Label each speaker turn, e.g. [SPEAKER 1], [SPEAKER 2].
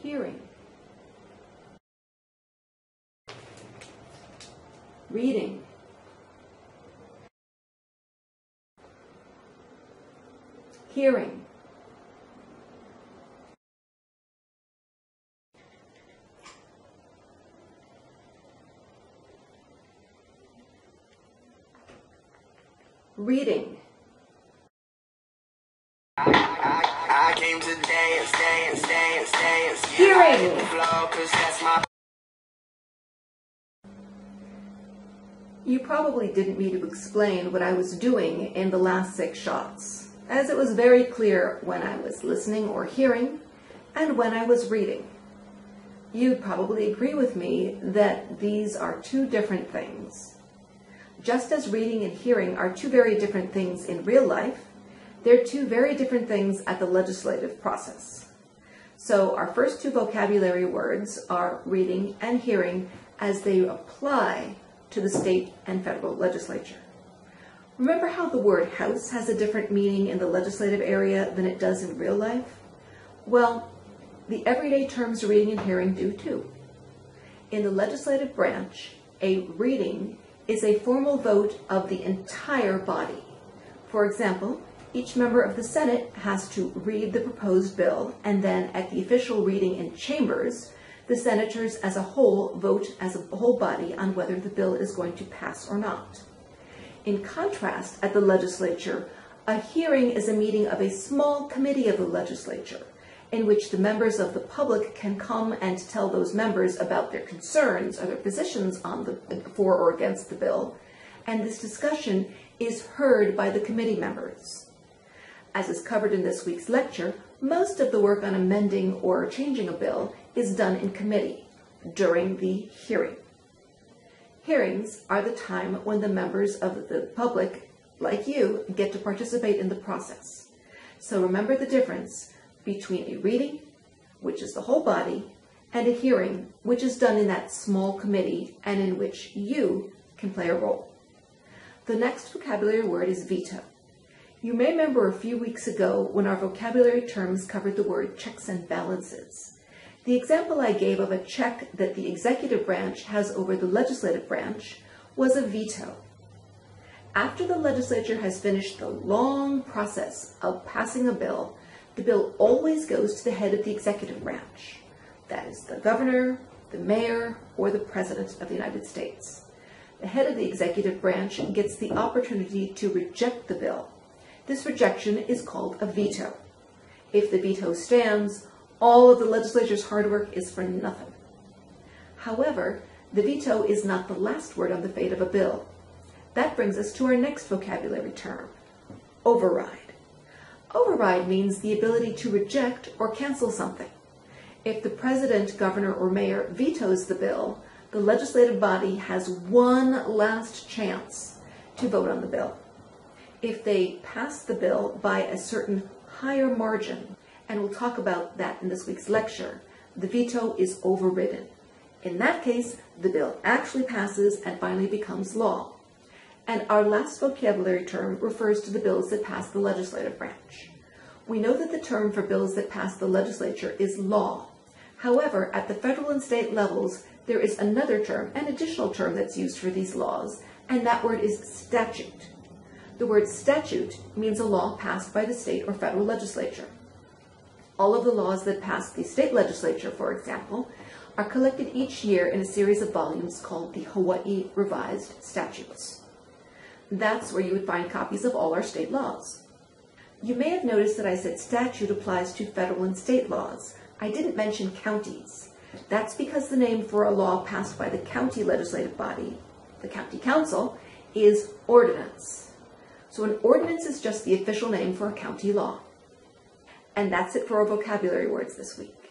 [SPEAKER 1] hearing, reading, hearing, reading,
[SPEAKER 2] I came to dance,
[SPEAKER 1] hearing,
[SPEAKER 2] flow, 'cause that's my.
[SPEAKER 1] You probably didn't need to explain what I was doing in the last 6 shots, as it was very clear when I was listening or hearing and when I was reading. You'd probably agree with me that these are 2 different things. Just as reading and hearing are 2 very different things in real life, they're 2 very different things at the legislative process. So our first 2 vocabulary words are reading and hearing as they apply to the state and federal legislature. Remember how the word house has a different meaning in the legislative area than it does in real life? Well, the everyday terms reading and hearing do too. In the legislative branch, a reading is a formal vote of the entire body. For example, each member of the Senate has to read the proposed bill, and then at the official reading in chambers, the senators as a whole vote as a whole body on whether the bill is going to pass or not. In contrast, at the legislature, a hearing is a meeting of a small committee of the legislature in which the members of the public can come and tell those members about their concerns or their positions on the for or against the bill, and this discussion is heard by the committee members. As is covered in this week's lecture, most of the work on amending or changing a bill is done in committee during the hearing. Hearings are the time when the members of the public, like you, get to participate in the process. So remember the difference between a reading, which is the whole body, and a hearing, which is done in that small committee and in which you can play a role. The next vocabulary word is veto. You may remember a few weeks ago when our vocabulary terms covered the word checks and balances. The example I gave of a check that the executive branch has over the legislative branch was a veto. After the legislature has finished the long process of passing a bill, the bill always goes to the head of the executive branch. That is the governor, the mayor, or the president of the United States. The head of the executive branch gets the opportunity to reject the bill. This rejection is called a veto. If the veto stands, all of the legislature's hard work is for nothing. However, the veto is not the last word on the fate of a bill. That brings us to our next vocabulary term, override. Override means the ability to reject or cancel something. If the president, governor, or mayor vetoes the bill, the legislative body has one last chance to vote on the bill. If they pass the bill by a certain higher margin, and we'll talk about that in this week's lecture, the veto is overridden. In that case, the bill actually passes and finally becomes law. And our last vocabulary term refers to the bills that pass the legislative branch. We know that the term for bills that pass the legislature is law. However, at the federal and state levels, there is another term, an additional term that's used for these laws, and that word is statute. The word statute means a law passed by the state or federal legislature. All of the laws that pass the state legislature, for example, are collected each year in a series of volumes called the Hawaii Revised Statutes. That's where you would find copies of all our state laws. You may have noticed that I said statute applies to federal and state laws. I didn't mention counties. That's because the name for a law passed by the county legislative body, the county council, is ordinance. So an ordinance is just the official name for a county law. And that's it for our vocabulary words this week.